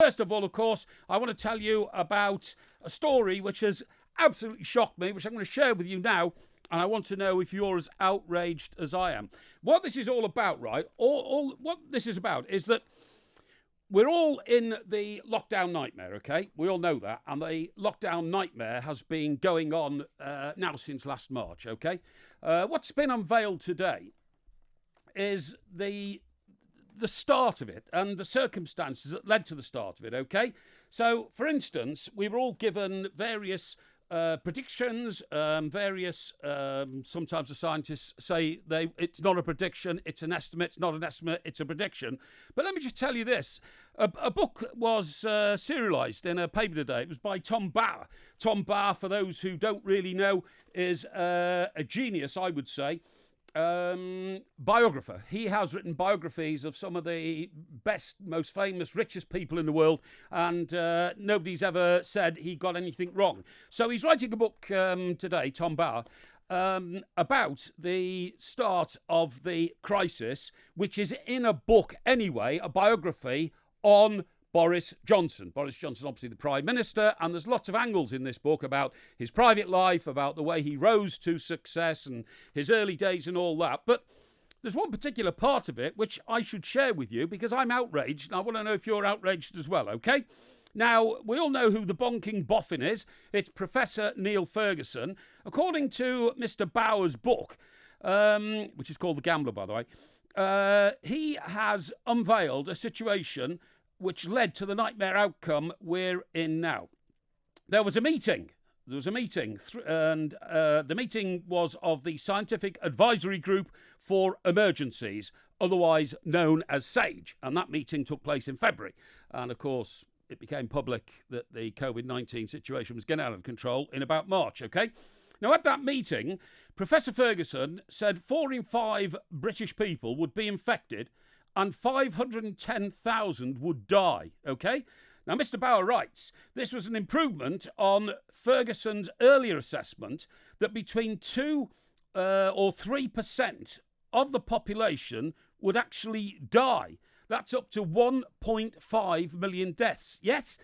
First of all, of course, I want to tell you about a story which has absolutely shocked me, which I'm going to share with you now, and I want to know if you're as outraged as I am. What this is all about, right? What this is about is that we're all in the lockdown nightmare, okay? We all know that, and the lockdown nightmare has been going on now since last March, okay? What's been unveiled today is the start of it and the circumstances that led to the start of it, okay? So, for instance, we were all given various predictions, sometimes the scientists say it's not a prediction, it's an estimate, it's not an estimate, it's a prediction. But let me just tell you this. A book was serialised in a paper today. It was by Tom Barr. Tom Barr, for those who don't really know, is a genius, I would say. Biographer. He has written biographies of some of the best, most famous, richest people in the world, and nobody's ever said he got anything wrong. So he's writing a book today, Tom Barr, about the start of the crisis, which is in a book anyway, a biography on Boris Johnson. Boris Johnson, obviously the Prime Minister, and there's lots of angles in this book about his private life, about the way he rose to success and his early days and all that. But there's one particular part of it which I should share with you because I'm outraged, and I want to know if you're outraged as well, okay? Now, we all know who the bonking boffin is. It's Professor Neil Ferguson. According to Mr. Bauer's book, which is called The Gambler, by the way, he has unveiled a situation which led to the nightmare outcome we're in now. There was a meeting, and the meeting was of the Scientific Advisory Group for Emergencies, otherwise known as SAGE, and that meeting took place in February. And of course, it became public that the COVID-19 situation was getting out of control in about March, okay? Now, at that meeting, Professor Ferguson said 4 in 5 British people would be infected and 510,000 would die, okay? Now, Mr. Bauer writes, this was an improvement on Ferguson's earlier assessment that between 2 or 3% of the population would actually die. That's up to 1.5 million deaths. Yes,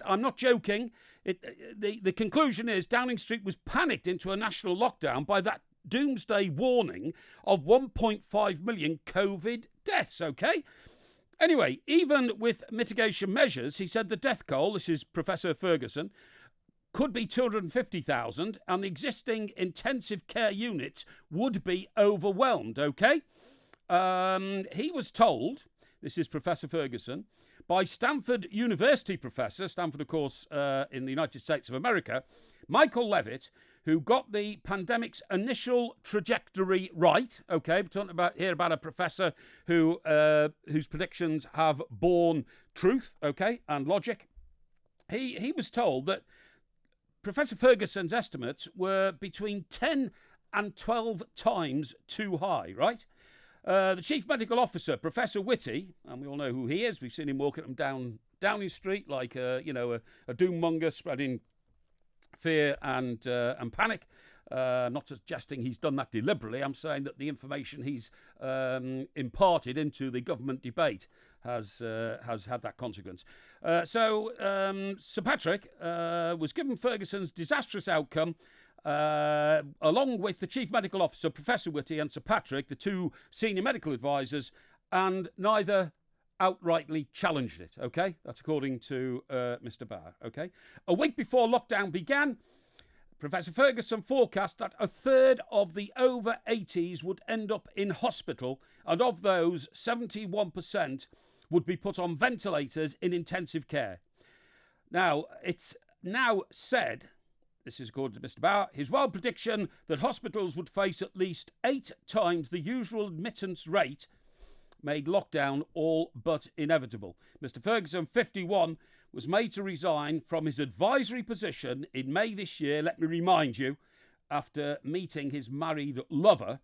I'm not joking. The conclusion is Downing Street was panicked into a national lockdown by that doomsday warning of 1.5 million COVID deaths, okay? Anyway, even with mitigation measures, he said the death toll, this is Professor Ferguson, could be 250,000 and the existing intensive care units would be overwhelmed, okay? He was told, this is Professor Ferguson, by Stanford University professor, Stanford, of course, in the United States of America, Michael Levitt, who got the pandemic's initial trajectory right. Okay, we're talking about a professor whose predictions have borne truth, okay, and logic. He was told that Professor Ferguson's estimates were between 10 and 12 times too high, right? The chief medical officer, Professor Whitty, and we all know who he is. We've seen him walking up and down Downing Street like a doom monger spreading fear and panic. Not suggesting he's done that deliberately. I'm saying that the information he's imparted into the government debate has had that consequence. So Sir Patrick was given Ferguson's disastrous outcome along with the chief medical officer, Professor Whitty, and Sir Patrick, the 2 senior medical advisors, and neither outrightly challenged it, okay? That's according to Mr. Barr, okay? A week before lockdown began, Professor Ferguson forecast that a third of the over 80s would end up in hospital, and of those, 71% would be put on ventilators in intensive care. Now, it's now said, this is according to Mr. Bauer, his wild prediction that hospitals would face at least 8 times the usual admittance rate made lockdown all but inevitable. Mr. Ferguson, 51, was made to resign from his advisory position in May this year, let me remind you, after meeting his married lover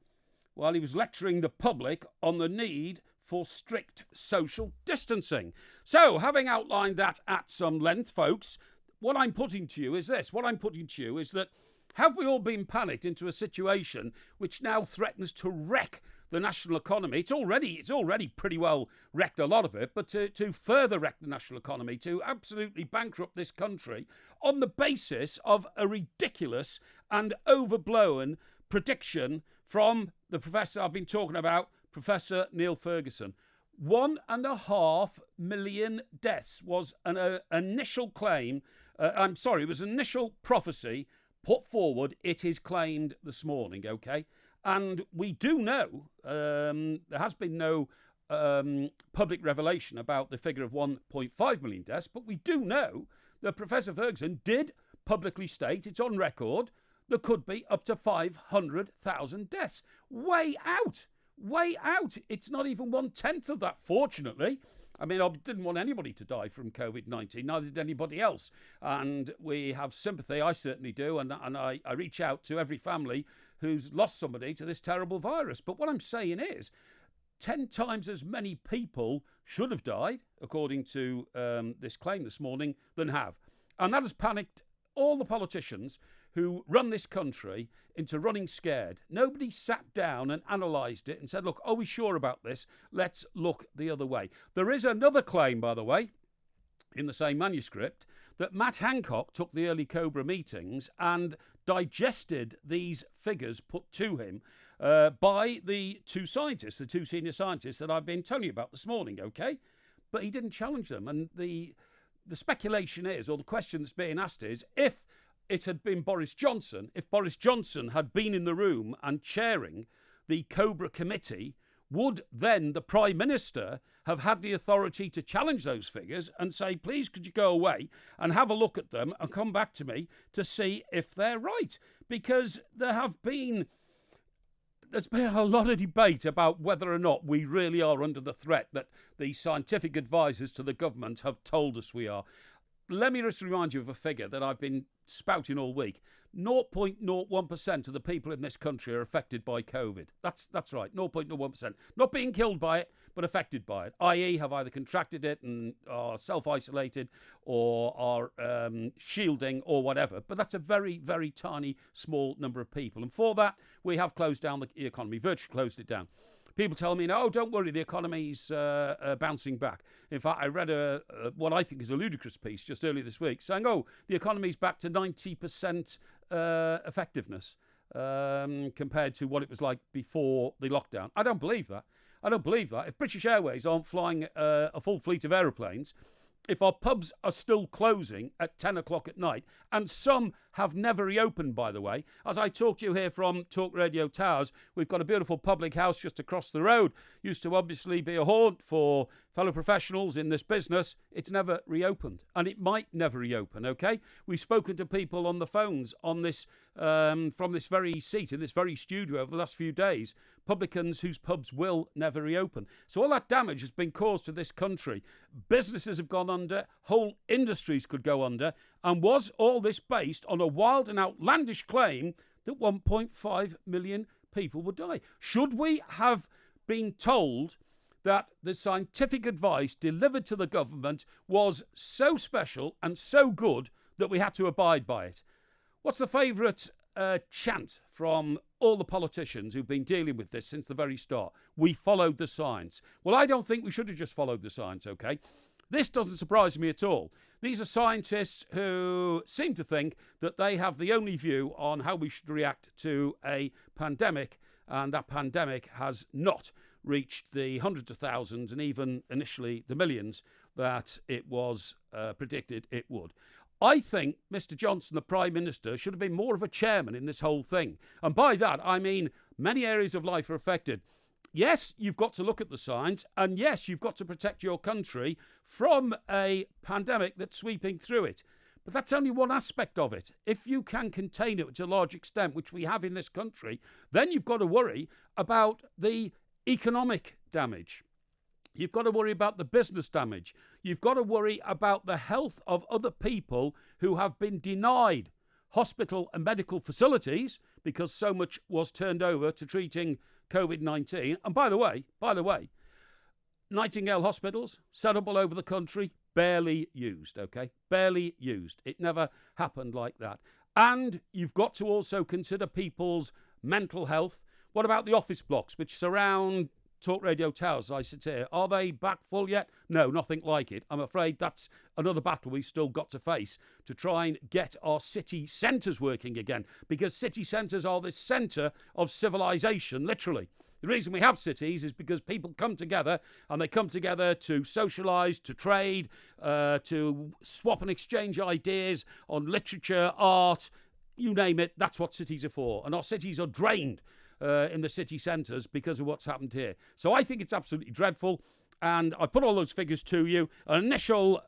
while he was lecturing the public on the need for strict social distancing. So, having outlined that at some length, folks, what I'm putting to you is this. What I'm putting to you is that have we all been panicked into a situation which now threatens to wreck the national economy. It's already pretty well wrecked a lot of it, but to further wreck the national economy, to absolutely bankrupt this country on the basis of a ridiculous and overblown prediction from the professor I've been talking about, Professor Neil Ferguson. 1.5 million deaths was an initial claim. It was an initial prophecy put forward. It is claimed this morning, okay? And we do know there has been no public revelation about the figure of 1.5 million deaths, but we do know that Professor Ferguson did publicly state, it's on record, there could be up to 500,000 deaths. Way out. It's not even 1/10 of that, fortunately. I mean, I didn't want anybody to die from COVID-19, neither did anybody else. And we have sympathy, I certainly do, and I reach out to every family who's lost somebody to this terrible virus. But what I'm saying is, 10 times as many people should have died, according to this claim this morning, than have. And that has panicked all the politicians who run this country into running scared. Nobody sat down and analysed it and said, look, are we sure about this? Let's look the other way. There is another claim, by the way, in the same manuscript, that Matt Hancock took the early Cobra meetings and digested these figures put to him by the two senior scientists that I've been telling you about this morning, okay? But he didn't challenge them. And the speculation is, or the question that's being asked is, if it had been Boris Johnson, if Boris Johnson had been in the room and chairing the Cobra committee, would then the Prime Minister have had the authority to challenge those figures and say, please, could you go away and have a look at them and come back to me to see if they're right? Because there's been a lot of debate about whether or not we really are under the threat that the scientific advisors to the government have told us we are. Let me just remind you of a figure that I've been spouting all week. 0.01% of the people in this country are affected by COVID. That's right, 0.01%. Not being killed by it, but affected by it, i.e. have either contracted it and are self-isolated or are shielding or whatever. But that's a very, very tiny, small number of people. And for that, we have closed down the economy, virtually closed it down. People tell me, no, don't worry, the economy's bouncing back. In fact, I read what I think is a ludicrous piece just earlier this week saying, the economy's back to 90% effectiveness compared to what it was like before the lockdown. I don't believe that. If British Airways aren't flying a full fleet of aeroplanes, if our pubs are still closing at 10 o'clock at night, and some have never reopened, by the way. As I talk to you here from talkRADIO Towers, we've got a beautiful public house just across the road. Used to obviously be a haunt for fellow professionals in this business. It's never reopened, and it might never reopen, okay? We've spoken to people on the phones on this from this very seat, in this very studio over the last few days, publicans whose pubs will never reopen. So all that damage has been caused to this country. Businesses have gone under, whole industries could go under, and was all this based on a wild and outlandish claim that 1.5 million people would die? Should we have been told that the scientific advice delivered to the government was so special and so good that we had to abide by it? What's the favourite chant from all the politicians who've been dealing with this since the very start? We followed the science. Well, I don't think we should have just followed the science, okay? This doesn't surprise me at all. These are scientists who seem to think that they have the only view on how we should react to a pandemic, and that pandemic has not reached the hundreds of thousands and even initially the millions that it was predicted it would. I think Mr. Johnson, the Prime Minister, should have been more of a chairman in this whole thing. And by that, I mean many areas of life are affected. Yes, you've got to look at the science, and yes, you've got to protect your country from a pandemic that's sweeping through it. But that's only one aspect of it. If you can contain it to a large extent, which we have in this country, then you've got to worry about the economic damage. You've got to worry about the business damage. You've got to worry about the health of other people who have been denied hospital and medical facilities because so much was turned over to treating COVID-19. And by the way, Nightingale hospitals set up all over the country, barely used, okay? Barely used. It never happened like that. And you've got to also consider people's mental health. What about the office blocks which surround Talk Radio Towers? I sit here. Are they back full yet? No, nothing like it. I'm afraid that's another battle we've still got to face to try and get our city centres working again, because city centres are the centre of civilization, literally. The reason we have cities is because people come together, and they come together to socialise, to trade, to swap and exchange ideas on literature, art, you name it. That's what cities are for. And our cities are drained in the city centres because of what's happened here. So I think it's absolutely dreadful. And I put all those figures to you. An initial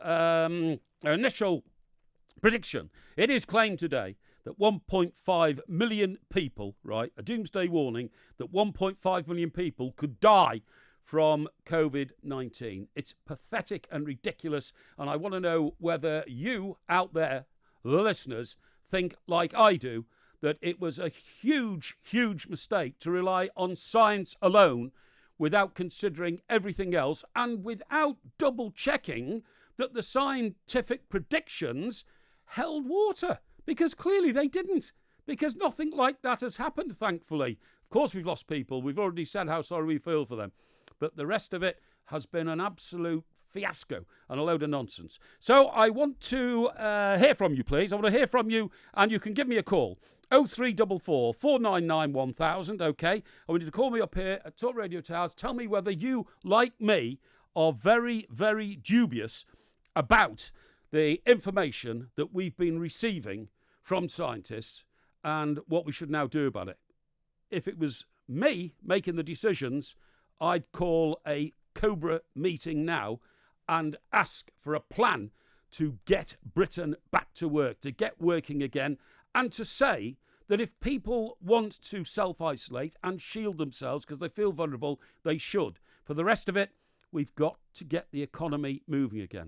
prediction. It is claimed today that 1.5 million people, right, a doomsday warning, that 1.5 million people could die from COVID-19. It's pathetic and ridiculous. And I want to know whether you out there, the listeners, think like I do, that it was a huge, huge mistake to rely on science alone without considering everything else and without double checking that the scientific predictions held water, because clearly they didn't, because nothing like that has happened, thankfully. Of course, we've lost people. We've already said how sorry we feel for them. But the rest of it has been an absolute fiasco and a load of nonsense. So I want to hear from you, please. I want to hear from you, and you can give me a call. 0344 499 1000, okay? I want you to call me up here at Talk Radio Towers. Tell me whether you, like me, are very, very dubious about the information that we've been receiving from scientists and what we should now do about it. If it was me making the decisions, I'd call a Cobra meeting now and ask for a plan to get Britain back to work, to get working again, and to say that if people want to self-isolate and shield themselves because they feel vulnerable, they should. For the rest of it, we've got to get the economy moving again.